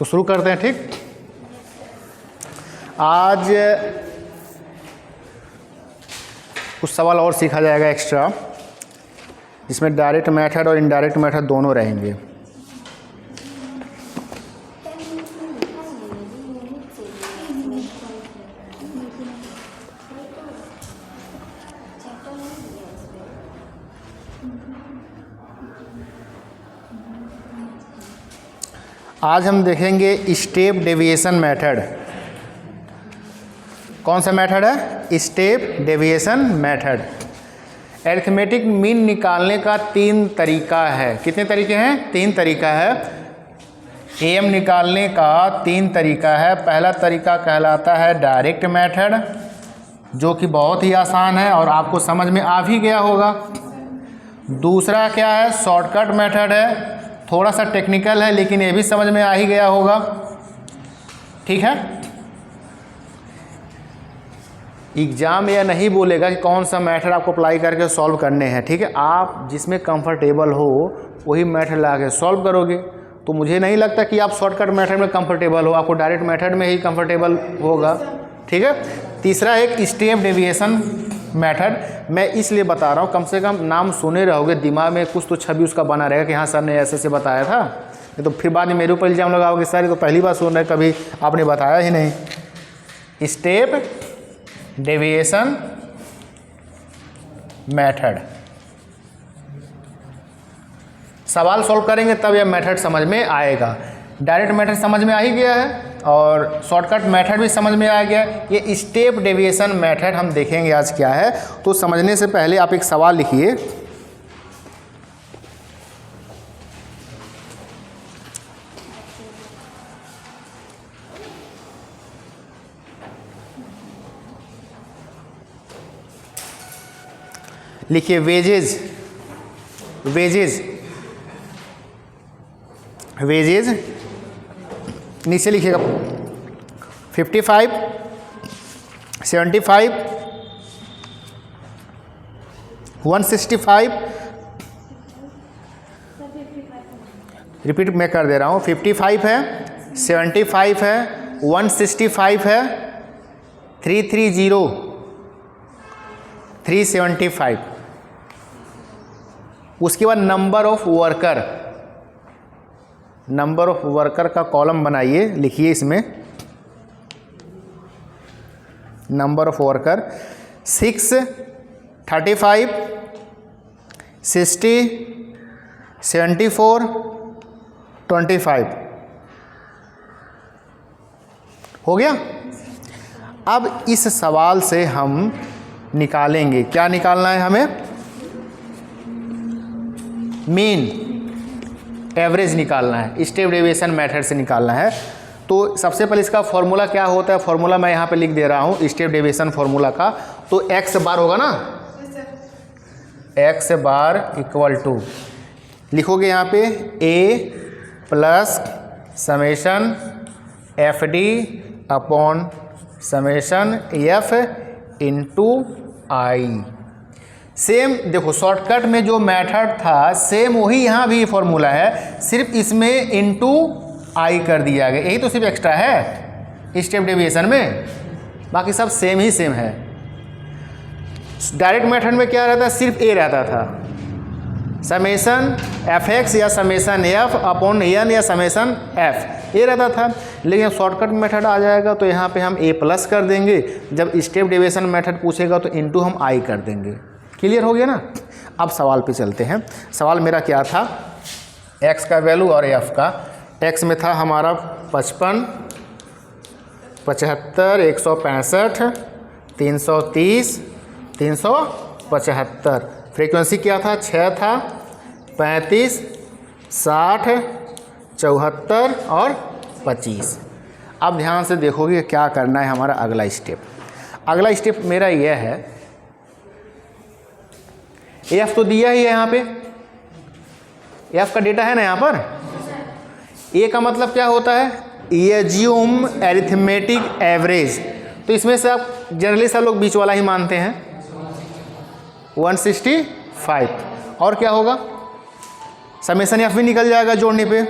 तो शुरू करते हैं। ठीक, आज कुछ सवाल और सीखा जाएगा एक्स्ट्रा, जिसमें डायरेक्ट मेथड और इनडायरेक्ट मेथड दोनों रहेंगे। आज हम देखेंगे स्टेप डेविएशन मेथड। कौन सा मेथड है? Step deviation method. Arithmetic mean निकालने का 3 तरीका है। कितने तरीके हैं? 3 तरीका है। एम निकालने का 3 तरीका है। पहला तरीका कहलाता है डायरेक्ट मेथड, जो कि बहुत ही आसान है और आपको समझ में आ भी गया होगा। दूसरा क्या है? शॉर्टकट मेथड है, थोड़ा सा टेक्निकल है लेकिन ये भी समझ में आ ही गया होगा। ठीक है, एग्जाम यह नहीं बोलेगा कि कौन सा मेथड आपको अप्लाई करके सॉल्व करने हैं। ठीक है, आप जिसमें कंफर्टेबल हो वही मेथड ला के सॉल्व करोगे। तो मुझे नहीं लगता कि आप शॉर्टकट मेथड में कंफर्टेबल हो, आपको डायरेक्ट मेथड में ही कंफर्टेबल होगा। ठीक है, तीसरा एक स्टेप डेविएशन मेथड। मैं इसलिए बता रहा हूँ, कम से कम नाम सुने रहोगे, दिमाग में कुछ तो छवि उसका बना रहेगा कि हाँ सर ने ऐसे बताया था। ये तो फिर बाद में मेरे ऊपर इल्जाम लगाओगे सर ये तो पहली बार सुन रहे, कभी आपने बताया ही नहीं। स्टेप डेविएशन मेथड, सवाल सॉल्व करेंगे तब यह मेथड समझ में आएगा। डायरेक्ट मेथड समझ में आ ही गया है और शॉर्टकट मेथड भी समझ में आ गया। ये स्टेप डेविएशन मेथड हम देखेंगे आज क्या है। तो समझने से पहले आप एक सवाल लिखिए। लिखिए वेजेज, वेजेज, वेजेज, नीचे लिखिएगा 55, 75, 165। रिपीट मैं कर दे रहा हूँ, 55 है, 75 है, 165 है, 330, 375। उसके बाद number of worker, number of worker का कॉलम बनाइए, लिखिए इसमें नंबर ऑफ वर्कर 6, 35, 60, 74, 25। हो गया। अब इस सवाल से हम निकालेंगे, क्या निकालना है हमें? मीन, एवरेज निकालना है। स्टेप डेविएशन मेथड से निकालना है। तो सबसे पहले इसका फॉर्मूला क्या होता है? फॉर्मूला मैं यहाँ पे लिख दे रहा हूँ स्टेप डेविएशन फॉर्मूला का। तो एक्स बार होगा ना, एक्स बार इक्वल टू, लिखोगे यहाँ पे A plus summation F D upon summation F into I. Same देखो, शॉर्टकट में जो मेथड था सेम वही यहाँ भी फॉर्मूला है, सिर्फ इसमें इनटू आई कर दिया गया। यही तो सिर्फ एक्स्ट्रा है स्टेप डेविएशन में, बाकी सब सेम ही सेम है। डायरेक्ट मेथड में क्या रहता है? सिर्फ ए रहता था, समेशन एफ एक्स या समेशन एफ अपॉन एन या समेशन एफ, ये रहता था। लेकिन शॉर्टकट मेथड आ जाएगा तो यहाँ पे हम ए प्लस कर देंगे, जब स्टेप डेविएशन मेथड पूछेगा तो इनटू हम आई कर देंगे। क्लियर हो गया ना? अब सवाल पे चलते हैं। सवाल मेरा क्या था? x का वैल्यू और f का। x में था हमारा 55, 75, 165, 330, 375। फ्रीक्वेंसी क्या था? 6 था, 35, 60, 74 और 25। अब ध्यान से देखोगे क्या करना है हमारा अगला स्टेप। अगला स्टेप मेरा यह है, एफ तो दिया ही है यहाँ पे, एफ का डेटा है ना यहाँ पर। ए का मतलब क्या होता है? Assume arithmetic average. तो इसमें से आप जनरली सब लोग बीच वाला ही मानते हैं, 165। और क्या होगा? समेशन एफ भी निकल जाएगा जोड़ने पे,